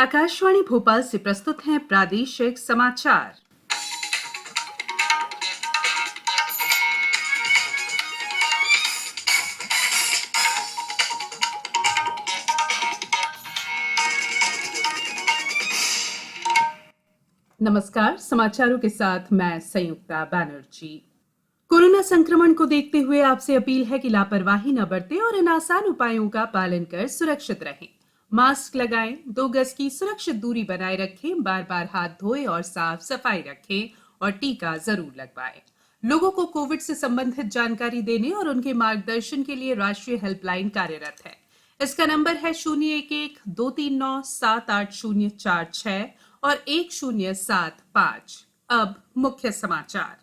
आकाशवाणी भोपाल से प्रस्तुत हैं प्रादेशिक समाचार। नमस्कार, समाचारों के साथ मैं संयुक्ता बैनर्जी। कोरोना संक्रमण को देखते हुए आपसे अपील है कि लापरवाही न बरतें और इन आसान उपायों का पालन कर सुरक्षित रहें। मास्क लगाएं, 2 गज की सुरक्षित दूरी बनाए रखें, बार-बार हाथ धोएं और साफ सफाई रखें और टीका जरूर लगवाएं। लोगों को कोविड से संबंधित जानकारी देने और उनके मार्गदर्शन के लिए राष्ट्रीय हेल्पलाइन कार्यरत है। इसका नंबर है 011239780046 और 1075। अब मुख्य समाचार।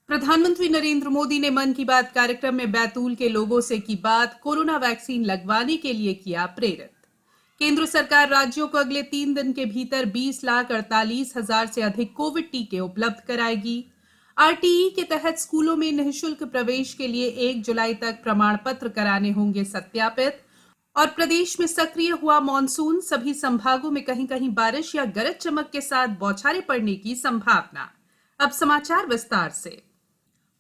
प्रधानमंत्री नरेंद्र मोदी ने मन की बात कार्यक्रम में बैतूल के लोगों से की बात, कोरोना वैक्सीन लगवाने के लिए किया प्रेरित। केंद्र सरकार राज्यों को अगले 3 दिन के भीतर 20,48,000 से अधिक कोविड टीके उपलब्ध कराएगी। आरटीई के तहत स्कूलों में निःशुल्क प्रवेश के लिए 1 जुलाई तक प्रमाण पत्र कराने होंगे सत्यापित। और प्रदेश में सक्रिय हुआ मॉनसून, सभी संभागों में कहीं कहीं बारिश या गरज चमक के साथ बौछारें पड़ने की संभावना। अब समाचार विस्तार से।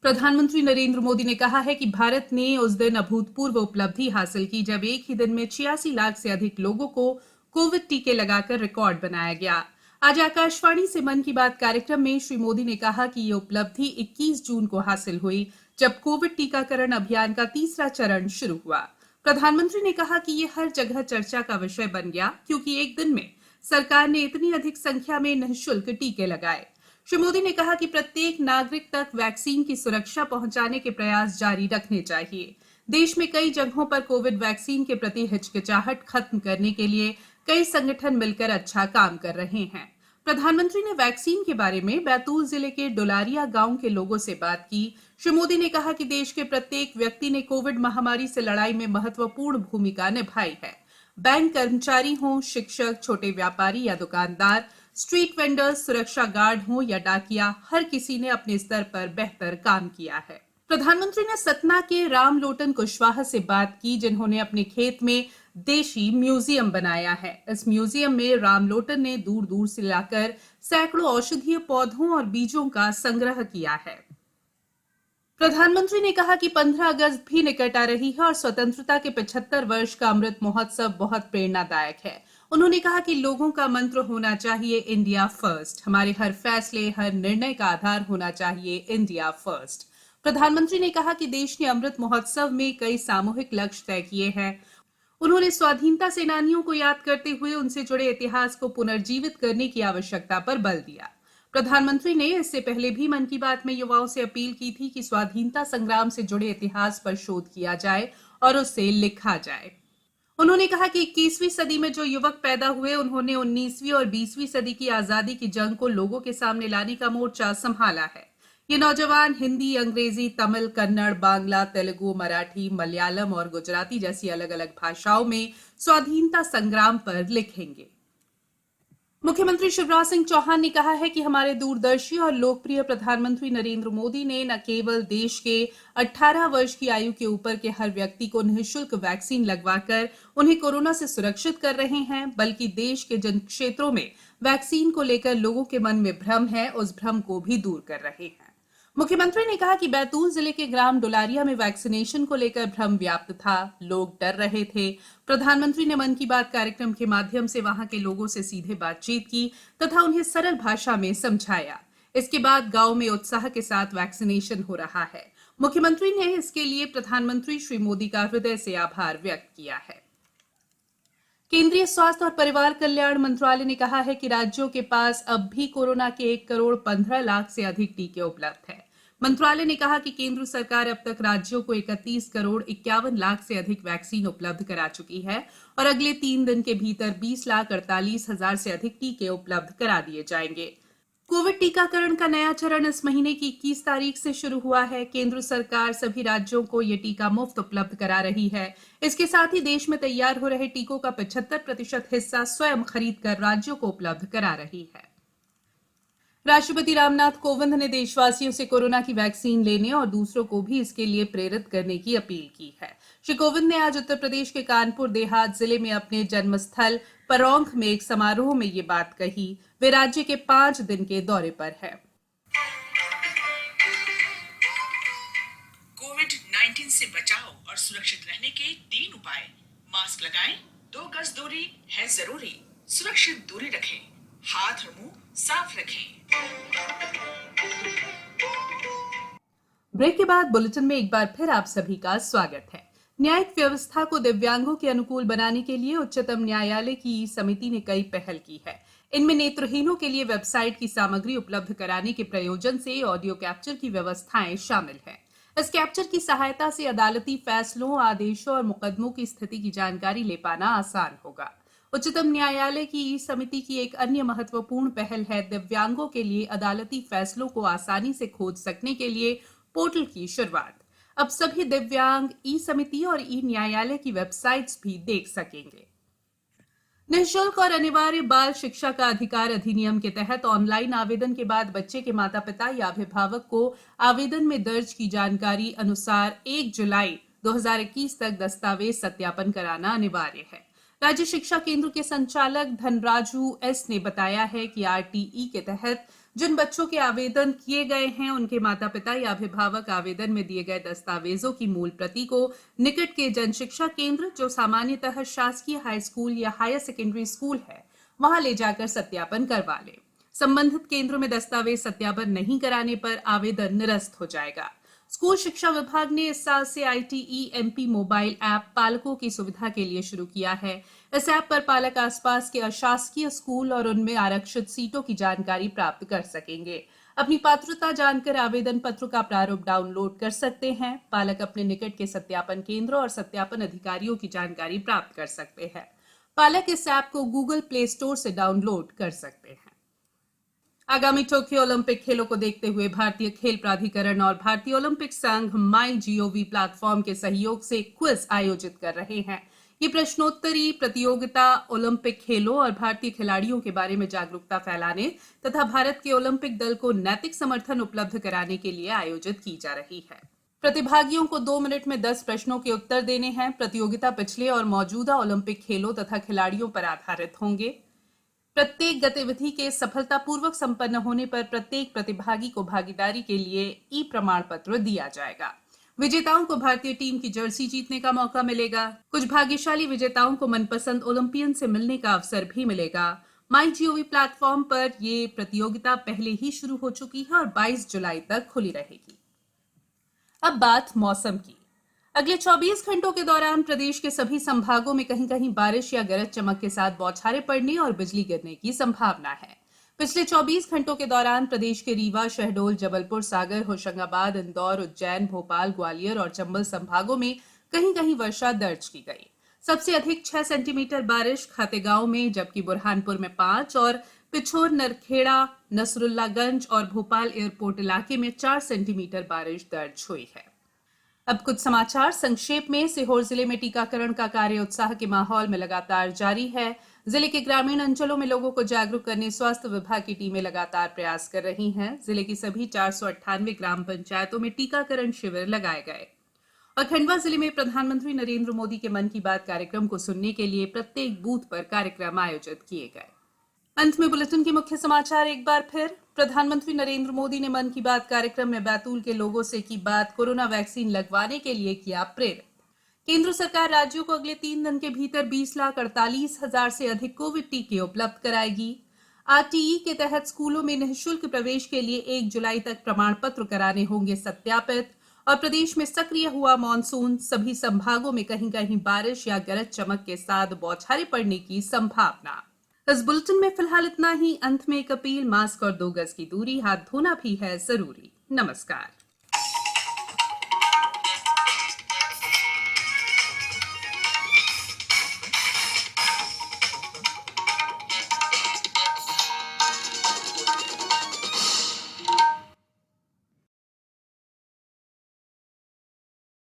प्रधानमंत्री नरेंद्र मोदी ने कहा है कि भारत ने उस दिन अभूतपूर्व उपलब्धि हासिल की जब एक ही दिन में 86 लाख से अधिक लोगों को कोविड टीके लगाकर रिकॉर्ड बनाया गया। आज आकाशवाणी से मन की बात कार्यक्रम में श्री मोदी ने कहा कि ये उपलब्धि 21 जून को हासिल हुई, जब कोविड टीकाकरण अभियान का तीसरा चरण शुरू हुआ। प्रधानमंत्री ने कहा कि ये हर जगह चर्चा का विषय बन गया, क्योंकि एक दिन में सरकार ने इतनी अधिक संख्या में निःशुल्क टीके लगाए। श्री मोदी ने कहा कि प्रत्येक नागरिक तक वैक्सीन की सुरक्षा पहुंचाने के प्रयास जारी रखने चाहिए। देश में कई जगहों पर कोविड वैक्सीन के प्रति हिचकिचाहट खत्म करने के लिए कई संगठन मिलकर अच्छा काम कर रहे हैं। प्रधानमंत्री ने वैक्सीन के बारे में बैतूल जिले के डुलारिया गांव के लोगों से बात की। श्री मोदी ने कहा कि देश के प्रत्येक व्यक्ति ने कोविड महामारी से लड़ाई में महत्वपूर्ण भूमिका निभाई है। बैंक कर्मचारी हों, शिक्षक, छोटे व्यापारी या दुकानदार, स्ट्रीट वेंडर्स, सुरक्षा गार्ड हों या डाकिया, हर किसी ने अपने स्तर पर बेहतर काम किया है। प्रधानमंत्री ने सतना के रामलोटन कुशवाहा से बात की, जिन्होंने अपने खेत में देशी म्यूजियम बनाया है। इस म्यूजियम में रामलोटन ने दूर दूर से लाकर सैकड़ों औषधीय पौधों और बीजों का संग्रह किया है। प्रधानमंत्री ने कहा कि 15 अगस्त भी निकट आ रही है और स्वतंत्रता के 75 वर्ष का अमृत महोत्सव बहुत प्रेरणादायक है। उन्होंने कहा कि लोगों का मंत्र होना चाहिए इंडिया फर्स्ट। हमारे हर फैसले, हर निर्णय का आधार होना चाहिए इंडिया फर्स्ट। प्रधानमंत्री ने कहा कि देश ने अमृत महोत्सव में कई सामूहिक लक्ष्य तय किए हैं। उन्होंने स्वाधीनता सेनानियों को याद करते हुए उनसे जुड़े इतिहास को पुनर्जीवित करने की आवश्यकता पर बल दिया। प्रधानमंत्री ने इससे पहले भी मन की बात में युवाओं से अपील की थी कि स्वाधीनता संग्राम से जुड़े इतिहास पर शोध किया जाए और उसे लिखा जाए। उन्होंने कहा कि 21वीं सदी में जो युवक पैदा हुए, उन्होंने 19वीं और 20वीं सदी की आजादी की जंग को लोगों के सामने लाने का मोर्चा संभाला है। ये नौजवान हिंदी, अंग्रेजी, तमिल, कन्नड़, बांग्ला, तेलुगु, मराठी, मलयालम और गुजराती जैसी अलग-अलग भाषाओं में स्वाधीनता संग्राम पर लिखेंगे। मुख्यमंत्री शिवराज सिंह चौहान ने कहा है कि हमारे दूरदर्शी और लोकप्रिय प्रधानमंत्री नरेंद्र मोदी ने न केवल देश के 18 वर्ष की आयु के ऊपर के हर व्यक्ति को निःशुल्क वैक्सीन लगवाकर उन्हें कोरोना से सुरक्षित कर रहे हैं, बल्कि देश के जिन क्षेत्रों में वैक्सीन को लेकर लोगों के मन में भ्रम है, उस भ्रम को भी दूर कर रहे हैं। मुख्यमंत्री ने कहा कि बैतूल जिले के ग्राम डुलारिया में वैक्सीनेशन को लेकर भ्रम व्याप्त था, लोग डर रहे थे। प्रधानमंत्री ने मन की बात कार्यक्रम के माध्यम से वहां के लोगों से सीधे बातचीत की तथा उन्हें सरल भाषा में समझाया। इसके बाद गांव में उत्साह के साथ वैक्सीनेशन हो रहा है। मुख्यमंत्री ने इसके लिए प्रधानमंत्री श्री मोदी का हृदय से आभार व्यक्त किया है। केंद्रीय स्वास्थ्य और परिवार कल्याण मंत्रालय ने कहा है कि राज्यों के पास अब भी कोरोना के 1 करोड़ 15 लाख से अधिक टीके उपलब्ध हैं। मंत्रालय ने कहा कि केंद्र सरकार अब तक राज्यों को 31 करोड़ 51 लाख से अधिक वैक्सीन उपलब्ध करा चुकी है और अगले 3 दिन के भीतर 20,48,000 से अधिक टीके उपलब्ध करा दिए जाएंगे। कोविड टीकाकरण का नया चरण इस महीने की 21 तारीख से शुरू हुआ है। केंद्र सरकार सभी राज्यों को ये टीका मुफ्त उपलब्ध करा रही है। इसके साथ ही देश में तैयार हो रहे टीकों का 75% हिस्सा स्वयं खरीद कर राज्यों को उपलब्ध करा रही है। राष्ट्रपति रामनाथ कोविंद ने देशवासियों से कोरोना की वैक्सीन लेने और दूसरों को भी इसके लिए प्रेरित करने की अपील की है। श्री कोविंद ने आज उत्तर प्रदेश के कानपुर देहात जिले में अपने जन्मस्थल परौंख में एक समारोह में ये बात कही। वे राज्य के 5 दिन के दौरे पर हैं। कोविड-19 से बचाव और सुरक्षित रहने के 3 उपाय। मास्क लगाएं, 2 गज दूरी है जरूरी, सुरक्षित दूरी रखें, हाथ और मुंह साफ रखें। ब्रेक के बाद बुलेटिन में एक बार फिर आप सभी का स्वागत है। न्यायिक व्यवस्था को दिव्यांगों के अनुकूल बनाने के लिए उच्चतम न्यायालय की समिति ने कई पहल की है। इनमें नेत्रहीनों के लिए वेबसाइट की सामग्री उपलब्ध कराने के प्रयोजन से ऑडियो कैप्चर की व्यवस्थाएं शामिल हैं। इस कैप्चर की सहायता से अदालती फैसलों, आदेशों और मुकदमों की स्थिति की जानकारी ले पाना आसान होगा। उच्चतम न्यायालय की समिति की एक अन्य महत्वपूर्ण पहल है दिव्यांगों के लिए अदालती फैसलों को आसानी से खोज सकने के लिए पोर्टल की शुरुआत। अब सभी दिव्यांग ई समिति और ई न्यायालय की वेबसाइट्स भी देख सकेंगे। निःशुल्क और अनिवार्य बाल शिक्षा का अधिकार अधिनियम के तहत ऑनलाइन आवेदन के बाद बच्चे के माता पिता या अभिभावक को आवेदन में दर्ज की जानकारी अनुसार 1 जुलाई 2021 तक दस्तावेज सत्यापन कराना अनिवार्य है। राज्य शिक्षा केंद्र के संचालक धनराजू एस ने बताया है कि आरटीई के तहत जिन बच्चों के आवेदन किए गए हैं उनके माता पिता या अभिभावक आवेदन में दिए गए दस्तावेजों की मूल प्रति को निकट के जन शिक्षा केंद्र, जो सामान्यतः शासकीय हाई स्कूल या हायर सेकेंडरी स्कूल है, वहां ले जाकर सत्यापन करवा लें। संबंधित केंद्र में दस्तावेज सत्यापन नहीं कराने पर आवेदन निरस्त हो जाएगा। स्कूल शिक्षा विभाग ने इस साल से ITE MP मोबाइल ऐप पालकों की सुविधा के लिए शुरू किया है। इस ऐप पर पालक आसपास के अशासकीय स्कूल और उनमें आरक्षित सीटों की जानकारी प्राप्त कर सकेंगे। अपनी पात्रता जानकर आवेदन पत्र का प्रारूप डाउनलोड कर सकते हैं। पालक अपने निकट के सत्यापन केंद्र और सत्यापन अधिकारियों की जानकारी प्राप्त कर सकते हैं। पालक इस ऐप को गूगल प्ले स्टोर से डाउनलोड कर सकते हैं। आगामी टोक्यो ओलंपिक खेलों को देखते हुए भारतीय खेल प्राधिकरण और भारतीय ओलंपिक संघ MyGov प्लेटफॉर्म के सहयोग से क्विज आयोजित कर रहे हैं। ये प्रश्नोत्तरी प्रतियोगिता ओलंपिक खेलों और भारतीय खिलाड़ियों के बारे में जागरूकता फैलाने तथा भारत के ओलंपिक दल को नैतिक समर्थन उपलब्ध कराने के लिए आयोजित की जा रही है। प्रतिभागियों को 2 मिनट में 10 प्रश्नों के उत्तर देने हैं। प्रतियोगिता पिछले और मौजूदा ओलंपिक खेलों तथा खिलाड़ियों पर आधारित होंगे। प्रत्येक गतिविधि के सफलतापूर्वक संपन्न होने पर प्रत्येक प्रतिभागी को भागीदारी के लिए ई प्रमाण पत्र दिया जाएगा। विजेताओं को भारतीय टीम की जर्सी जीतने का मौका मिलेगा। कुछ भाग्यशाली विजेताओं को मनपसंद ओलंपियन से मिलने का अवसर भी मिलेगा। MyGov प्लेटफॉर्म पर ये प्रतियोगिता पहले ही शुरू हो चुकी है और 22 जुलाई तक खुली रहेगी। अब बात मौसम की। अगले 24 घंटों के दौरान प्रदेश के सभी संभागों में कहीं-कहीं बारिश या गरज चमक के साथ बौछारें पड़ने और बिजली गिरने की संभावना है। पिछले 24 घंटों के दौरान प्रदेश के रीवा, शहडोल, जबलपुर, सागर, होशंगाबाद, इंदौर, उज्जैन, भोपाल, ग्वालियर और चंबल संभागों में कहीं-कहीं वर्षा दर्ज की गई। सबसे अधिक 6 सेंटीमीटर बारिश खातेगांव में, जबकि बुरहानपुर में 5 और पिछोर, नरखेड़ा, नसरुल्लागंज और भोपाल एयरपोर्ट इलाके में 4 सेंटीमीटर बारिश दर्ज हुई है। अब कुछ समाचार संक्षेप में। सीहोर जिले में टीकाकरण का कार्य उत्साह के माहौल में लगातार जारी है। जिले के ग्रामीण अंचलों में लोगों को जागरूक करने स्वास्थ्य विभाग की टीमें लगातार प्रयास कर रही हैं। जिले की सभी 498 ग्राम पंचायतों में टीकाकरण शिविर लगाए गए। और खंडवा जिले में प्रधानमंत्री नरेंद्र मोदी के मन की बात कार्यक्रम को सुनने के लिए प्रत्येक बूथ पर कार्यक्रम आयोजित किए गए। अंत में बुलेटिन के मुख्य समाचार एक बार फिर। प्रधानमंत्री नरेंद्र मोदी ने मन की बात कार्यक्रम में बैतूल के लोगों से की बात, कोरोना वैक्सीन लगवाने के लिए किया प्रेरित। केंद्र सरकार राज्यों को अगले 3 दिन के भीतर 20,48,000 से अधिक कोविड टीके उपलब्ध कराएगी। आरटीई के तहत स्कूलों में निःशुल्क प्रवेश के लिए 1 जुलाई तक प्रमाण पत्र कराने होंगे सत्यापित। और प्रदेश में सक्रिय हुआ मॉनसून, सभी संभागों में कहीं-कहीं बारिश या गरज चमक के साथ बौछारें पड़ने की संभावना। इस बुलेटिन में फिलहाल इतना ही। अंत में एक अपील, मास्क और 2 गज की दूरी, हाथ धोना भी है जरूरी। नमस्कार।